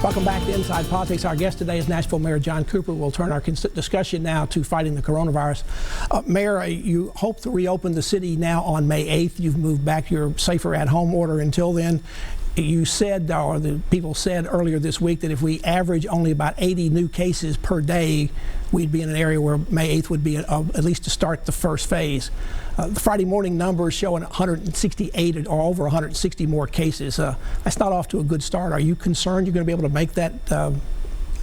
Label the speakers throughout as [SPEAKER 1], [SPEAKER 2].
[SPEAKER 1] Welcome back to Inside Politics. Our guest today is Nashville Mayor John Cooper. We'll turn our discussion now to fighting the coronavirus. Mayor, you hope to reopen the city now on May 8th. You've moved back your safer at home order until then. You said, or the people said earlier this week, that if we average only about 80 new cases per day, we'd be in an area where May 8th would be at least to start the first phase. The Friday morning numbers showing 168 or over 160 more cases. That's not off to a good start. Are you concerned you're going to be able to make that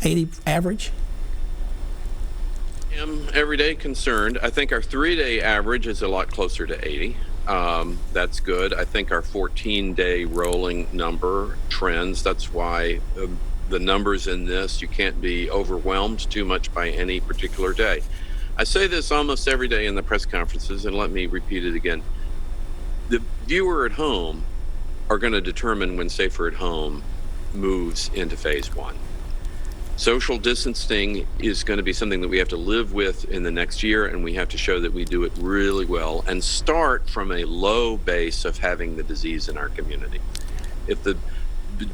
[SPEAKER 1] 80 average?
[SPEAKER 2] I am every day concerned. I think our 3-day average is a lot closer to 80. That's good. I think our 14-day rolling number trends. That's why the numbers in this, you can't be overwhelmed too much by any particular day. I say this almost every day in the press conferences, and let me repeat it again. The viewer at home are going to determine when Safer at Home moves into phase 1. Social distancing is going to be something that we have to live with in the next year, and we have to show that we do it really well and start from a low base of having the disease in our community. If the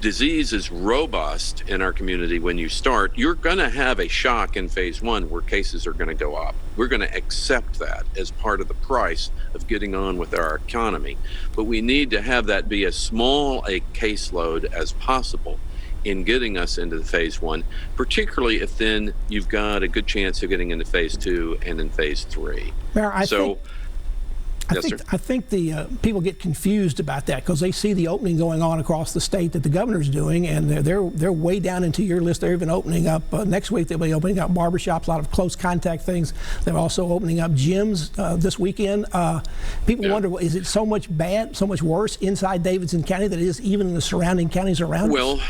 [SPEAKER 2] disease is robust in our community when you start, you're going to have a shock in phase 1 where cases are going to go up. We're going to accept that as part of the price of getting on with our economy. But we need to have that be as small a caseload as possible in getting us into the phase 1, particularly if then you've got a good chance of getting into phase 2 and in phase 3.
[SPEAKER 1] Mayor, I think the people get confused about that because they see the opening going on across the state that the governor's doing, and they're way down into your list. They're even opening up next week. They'll be opening up barbershops, a lot of close contact things. They're also opening up gyms this weekend. People wonder, is it so much worse inside Davidson County than it is even in the surrounding counties around us?
[SPEAKER 2] Well,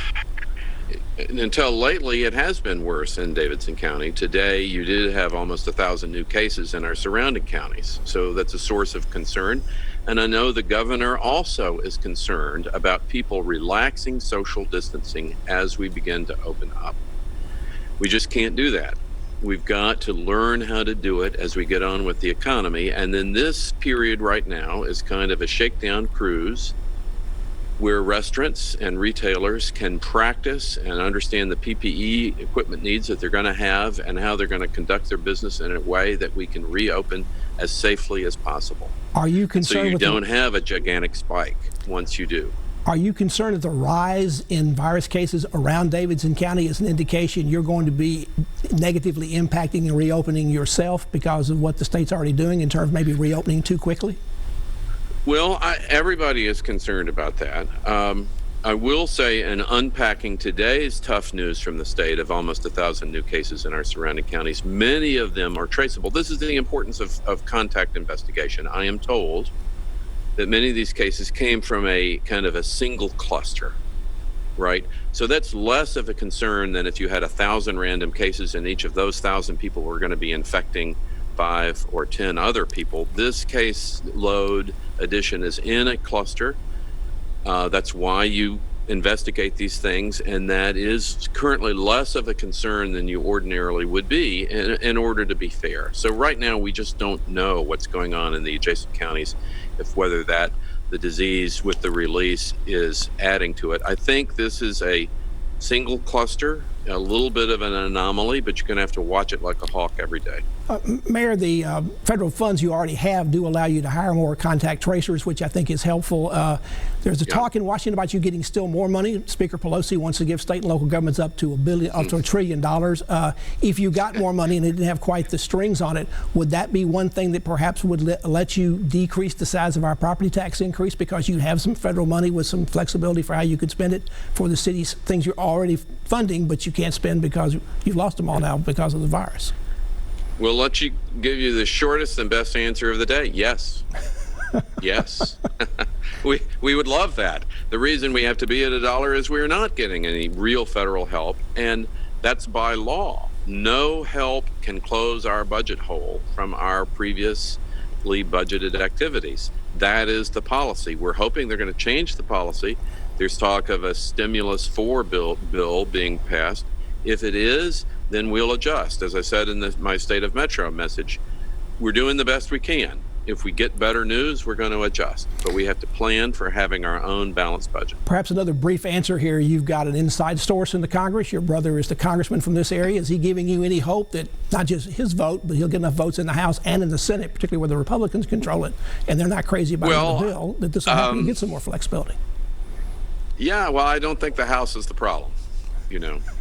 [SPEAKER 2] until lately, it has been worse in Davidson County. Today, you did have almost 1,000 new cases in our surrounding counties. So that's a source of concern. And I know the governor also is concerned about people relaxing social distancing as we begin to open up. We just can't do that. We've got to learn how to do it as we get on with the economy. And then this period right now is kind of a shakedown cruise where restaurants and retailers can practice and understand the PPE equipment needs that they're going to have and how they're going to conduct their business in a way that we can reopen as safely as possible.
[SPEAKER 1] Are you concerned
[SPEAKER 2] so you don't have a gigantic spike once you do?
[SPEAKER 1] Are you concerned that the rise in virus cases around Davidson County is an indication you're going to be negatively impacting and reopening yourself because of what the state's already doing in terms of maybe reopening too quickly?
[SPEAKER 2] Well, everybody is concerned about that. I will say, in unpacking today's tough news from the state of almost 1,000 new cases in our surrounding counties, many of them are traceable. This is the importance of contact investigation. I am told that many of these cases came from a kind of a single cluster, right? So that's less of a concern than if you had 1,000 random cases and each of those 1,000 people were going to be infecting 5 or 10 other people. This case load addition is in a cluster. That's why you investigate these things, and that is currently less of a concern than you ordinarily would be in order to be fair. So right now we just don't know what's going on in the adjacent counties, if whether that the disease with the release is adding to it. I think this is a single cluster, a little bit of an anomaly, but you're going to have to watch it like a hawk every day.
[SPEAKER 1] Mayor, the federal funds you already have do allow you to hire more contact tracers, which I think is helpful. There's a talk in Washington about you getting still more money. Speaker Pelosi wants to give state and local governments up to $1 trillion. If you got more money and it didn't have quite the strings on it, would that be one thing that perhaps would let you decrease the size of our property tax increase because you have some federal money with some flexibility for how you could spend it for the city's things you're already funding, but you can't spend because you've lost them all now because of the virus?
[SPEAKER 2] We'll let you give you the shortest and best answer of the day. Yes. Yes. We would love that. The reason we have to be at $1 is we're not getting any real federal help, and that's by law. No help can close our budget hole from our previously budgeted activities. That is the policy. We're hoping they're going to change the policy. There's talk of a stimulus 4 bill being passed. If it is, then we'll adjust. As I said in my State of Metro message, we're doing the best we can. If we get better news, we're going to adjust. But we have to plan for having our own balanced budget.
[SPEAKER 1] Perhaps another brief answer here. You've got an inside source in the Congress. Your brother is the congressman from this area. Is he giving you any hope that not just his vote, but he'll get enough votes in the House and in the Senate, particularly where the Republicans control it, and they're not crazy about the bill, that this will help you get some more flexibility?
[SPEAKER 2] Yeah, well, I don't think the House is the problem.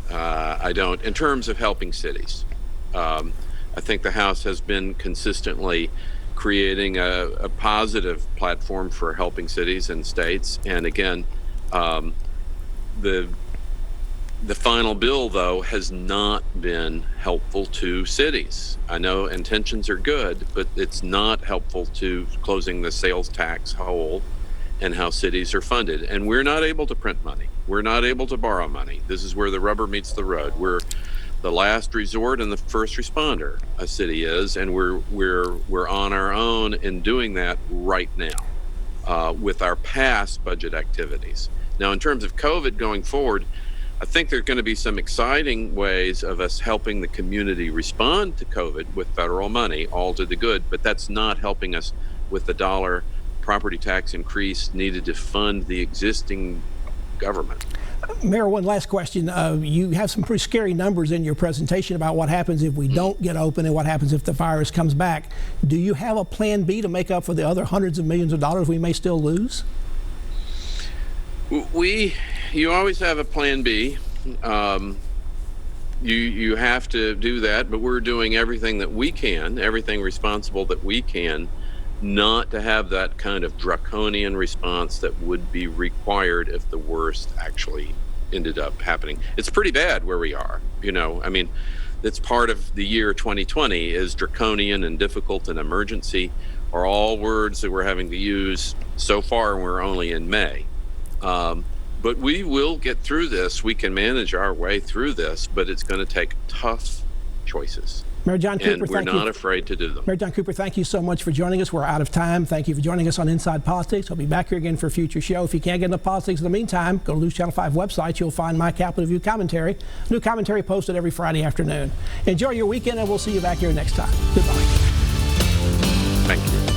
[SPEAKER 2] I don't. In terms of helping cities, I think the House has been consistently creating a positive platform for helping cities and states. And again, the final bill, though, has not been helpful to cities. I know intentions are good, but it's not helpful to closing the sales tax hole and how cities are funded. And we're not able to print money. We're not able to borrow money. This is where the rubber meets the road. We're the last resort and the first responder, a city is, and we're on our own in doing that right now with our past budget activities. Now, in terms of COVID going forward, I think there are going to be some exciting ways of us helping the community respond to COVID with federal money, all to the good, but that's not helping us with the dollar property tax increase needed to fund the existing government.
[SPEAKER 1] Mayor, one last question. You have some pretty scary numbers in your presentation about what happens if we don't get open and what happens if the virus comes back. Do you have a plan B to make up for the other hundreds of millions of dollars we may still lose? You always have a plan B. You have to do that, but we're doing everything that we can, everything responsible that we can, not to have that kind of draconian response that would be required if the worst actually ended up happening. It's pretty bad where we are, I mean, that's part of the year 2020 is draconian and difficult and emergency are all words that we're having to use so far, and we're only in May. But we will get through this. We can manage our way through this, but it's going to take tough choices. Mayor John Cooper,
[SPEAKER 2] and we're not afraid to do them.
[SPEAKER 1] Mayor John Cooper, thank you so much for joining us. We're out of time. Thank you for joining us on Inside Politics. I'll be back here again for a future show. If you can't get into politics in the meantime, go to News Channel 5 website. You'll find my Capitol View commentary. New commentary posted every Friday afternoon. Enjoy your weekend, and we'll see you back here next time. Goodbye.
[SPEAKER 2] Thank you.